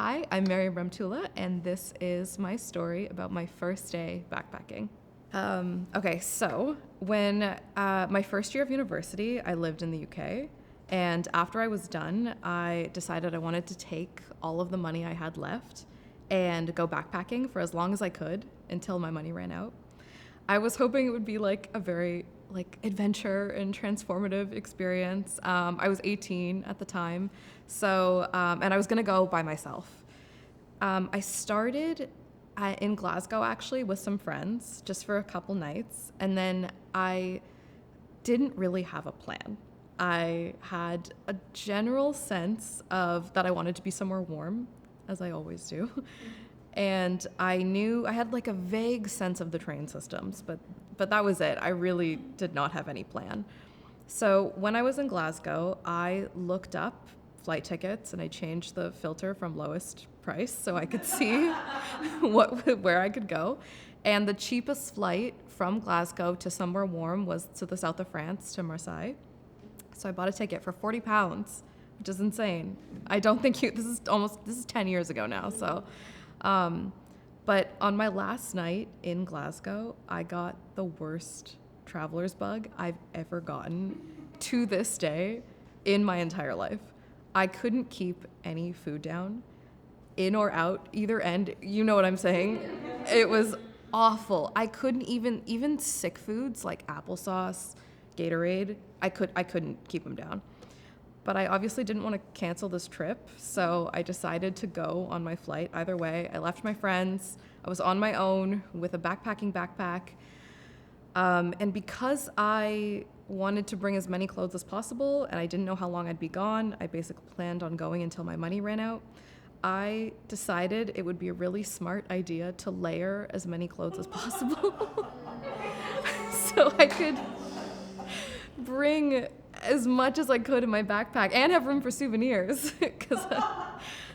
Hi, I'm Maryam Remtulla, and this is my story about my first day backpacking. Okay, so when my first year of university, I lived in the UK, and after I was done, I decided I wanted to take all of the money I had left and go backpacking for as long as I could until my money ran out. I was hoping it would be like a very adventure and transformative experience. I was 18 at the time, so and I was gonna go by myself. I started in Glasgow actually with some friends just for a couple nights, and then I didn't really have a plan. I had a general sense of that I wanted to be somewhere warm, as I always do. And I knew I had like a vague sense of the train systems, but that was it. I really did not have any plan. So when I was in Glasgow, I looked up flight tickets and I changed the filter from lowest price so I could see where I could go. And the cheapest flight from Glasgow to somewhere warm was to the south of France, to Marseille. So I bought a ticket for £40, which is insane. I don't think this is 10 years ago now. So, but on my last night in Glasgow, I got the worst traveler's bug I've ever gotten to this day in my entire life. I couldn't keep any food down, in or out, either end. You know what I'm saying? It was awful. I couldn't even sick foods like applesauce, Gatorade, I couldn't keep them down. But I obviously didn't want to cancel this trip, so I decided to go on my flight either way. I left my friends. I was on my own with a backpacking backpack. And because I wanted to bring as many clothes as possible and I didn't know how long I'd be gone, I basically planned on going until my money ran out. I decided it would be a really smart idea to layer as many clothes as possible so I could bring as much as I could in my backpack and have room for souvenirs.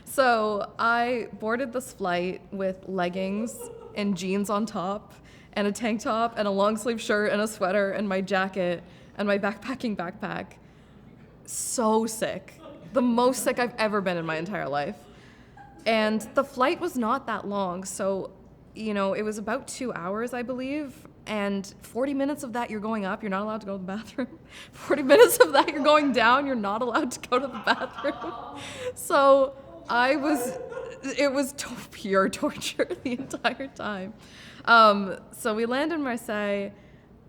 So I boarded this flight with leggings and jeans on top and a tank top and a long sleeve shirt and a sweater and my jacket and my backpacking backpack. So sick. The most sick I've ever been in my entire life. And the flight was not that long, so, it was about 2 hours, I believe. And 40 minutes of that you're going up, you're not allowed to go to the bathroom. 40 minutes of that you're going down, you're not allowed to go to the bathroom. So it was pure torture the entire time. So we land in Marseille,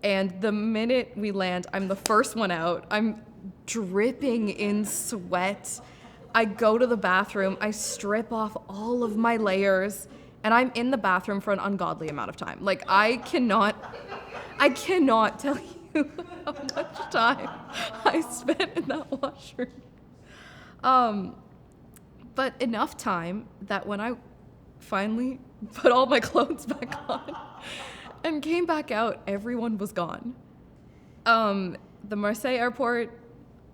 and the minute we land, I'm the first one out. I'm dripping in sweat. I go to the bathroom, I strip off all of my layers, and I'm in the bathroom for an ungodly amount of time. I cannot tell you how much time I spent in that washroom. But enough time that when I finally put all my clothes back on and came back out, everyone was gone. The Marseille airport,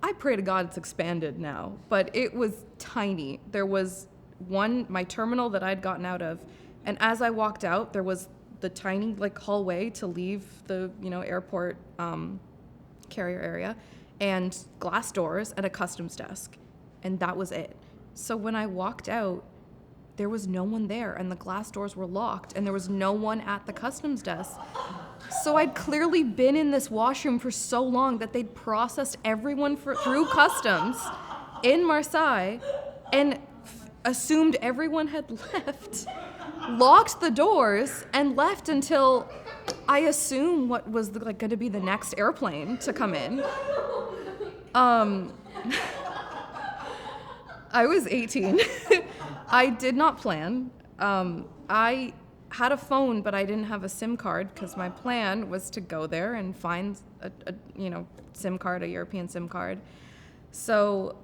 I pray to God it's expanded now, but it was tiny. There was my terminal that I'd gotten out of, and as I walked out, there was the tiny hallway to leave the airport carrier area, and glass doors and a customs desk, and that was it. So when I walked out, there was no one there, and the glass doors were locked, and there was no one at the customs desk. So I'd clearly been in this washroom for so long that they'd processed everyone through customs in Marseille and assumed everyone had left, locked the doors, and left until I assume what was going to be the next airplane to come in. I was 18. I did not plan. I had a phone, but I didn't have a SIM card because my plan was to go there and find a SIM card, a European SIM card. So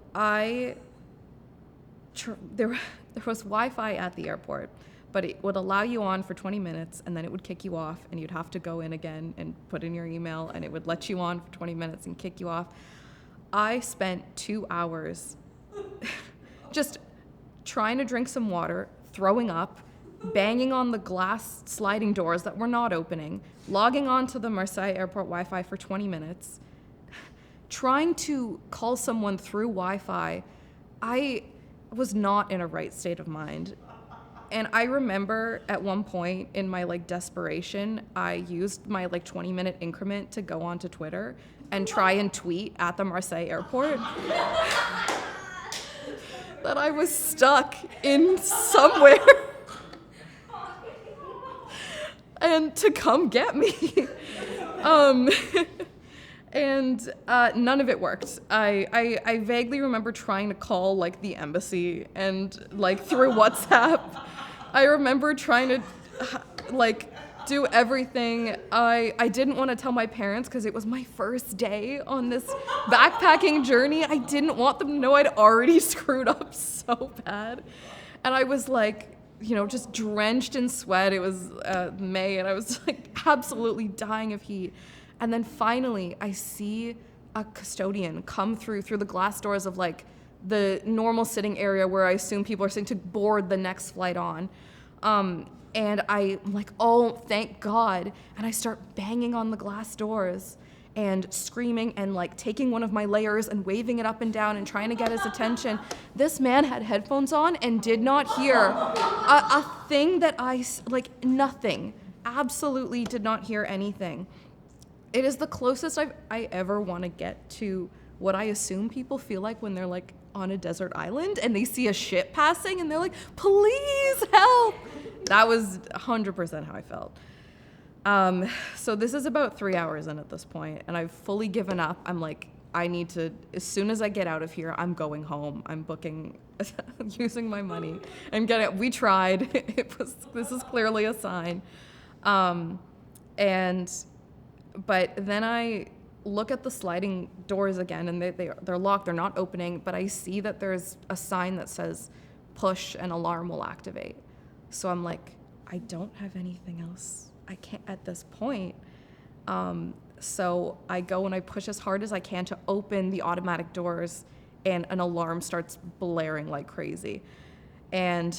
there was Wi-Fi at the airport, but it would allow you on for 20 minutes and then it would kick you off and you'd have to go in again and put in your email and it would let you on for 20 minutes and kick you off. I spent 2 hours just trying to drink some water, throwing up, banging on the glass sliding doors that were not opening, logging on to the Marseille airport Wi-Fi for 20 minutes, trying to call someone through Wi-Fi. was not in a right state of mind. And I remember at one point in my like desperation, I used my like 20-minute increment to go onto Twitter and try and tweet at the Marseille airport that I was stuck in somewhere and to come get me. And none of it worked. I vaguely remember trying to call like the embassy and like through WhatsApp. I remember trying to like do everything. I didn't want to tell my parents because it was my first day on this backpacking journey. I didn't want them to know I'd already screwed up so bad. And I was like, you know, just drenched in sweat. It was May, and I was like absolutely dying of heat. And then finally, I see a custodian come through the glass doors of like the normal sitting area where I assume people are sitting to board the next flight on. And I'm like, oh, thank God. And I start banging on the glass doors and screaming and like taking one of my layers and waving it up and down and trying to get his attention. This man had headphones on and did not hear a thing that like nothing, absolutely did not hear anything. It is the closest I ever want to get to what I assume people feel like when they're like on a desert island and they see a ship passing and they're like, please help. That was 100% how I felt. So this is about 3 hours in at this point, and I've fully given up. I'm like, I need to, as soon as I get out of here, I'm going home. I'm booking, using my money. We tried. This is clearly a sign. But then I look at the sliding doors again, and they're locked. They're not opening, but I see that there's a sign that says push and alarm will activate. So I'm like, I don't have anything else. I can't at this point. So I go and I push as hard as I can to open the automatic doors, and an alarm starts blaring like crazy. And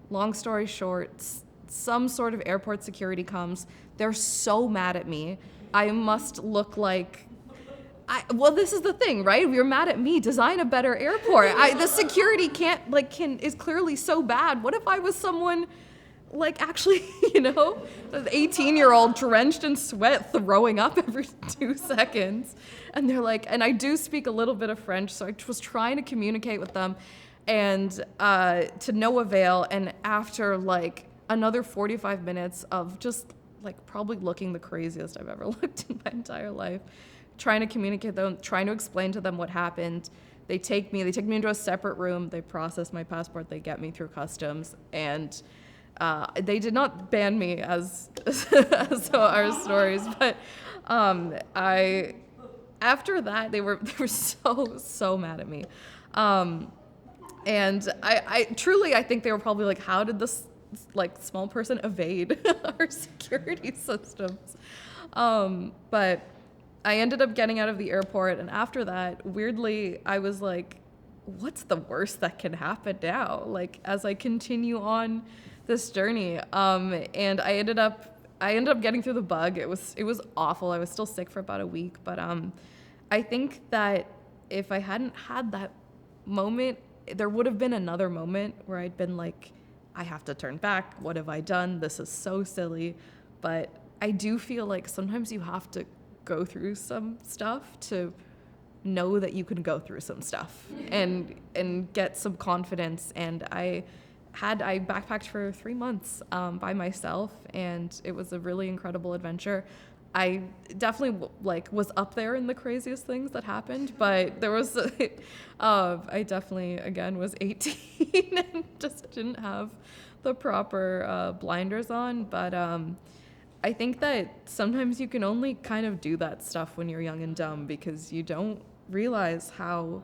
long story short, some sort of airport security comes. They're so mad at me. I must look like, well, this is the thing, right? You're mad at me. Design a better airport. The security is clearly so bad. What if I was someone like actually, you know, an 18-year-old drenched in sweat, throwing up every 2 seconds? And they're like, and I do speak a little bit of French, so I was trying to communicate with them, and to no avail. And after like another 45 minutes of just like probably looking the craziest I've ever looked in my entire life, trying to communicate with them, trying to explain to them what happened. They take me into a separate room. They process my passport. They get me through customs, and they did not ban me as our stories, but after that they were so mad at me, and I truly think they were probably like, how did this like small person evade our security systems? But I ended up getting out of the airport, and after that, weirdly, I was like, what's the worst that can happen now? Like, as I continue on this journey, and I ended up getting through the bug. It was awful. I was still sick for about a week, but I think that if I hadn't had that moment, there would have been another moment where I'd been like, I have to turn back. What have I done? This is so silly. But I do feel like sometimes you have to go through some stuff to know that you can go through some stuff and get some confidence. And I backpacked for 3 months by myself, and it was a really incredible adventure. I definitely was up there in the craziest things that happened, but there was I definitely again was 18 and just didn't have the proper blinders on. But I think that sometimes you can only kind of do that stuff when you're young and dumb, because you don't realize how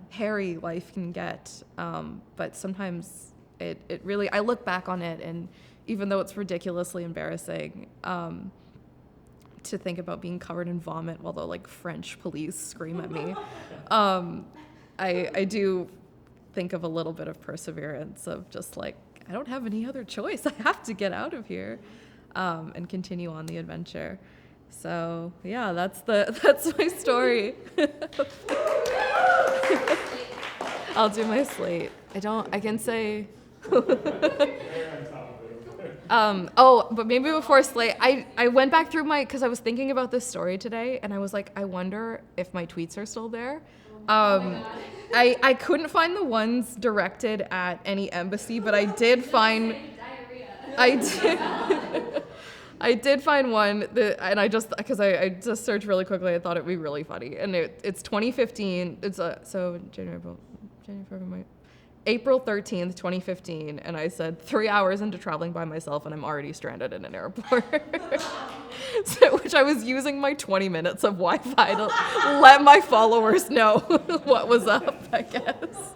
hairy life can get. But sometimes it really, I look back on it, and even though it's ridiculously embarrassing, to think about being covered in vomit while the like French police scream at me, I do think of a little bit of perseverance of just like, I don't have any other choice. I have to get out of here, and continue on the adventure. So yeah, that's my story. I'll do my slate. I can say. But maybe before slate, I went back through because I was thinking about this story today, and I was like, I wonder if my tweets are still there. I couldn't find the ones directed at any embassy, but I did find. I did. I did find one and I just searched really quickly. I thought it'd be really funny, and it's 2015. It's February, April 13th, 2015, and I said 3 hours into traveling by myself, and I'm already stranded in an airport. Which I was using my 20 minutes of Wi-Fi to let my followers know what was up, I guess.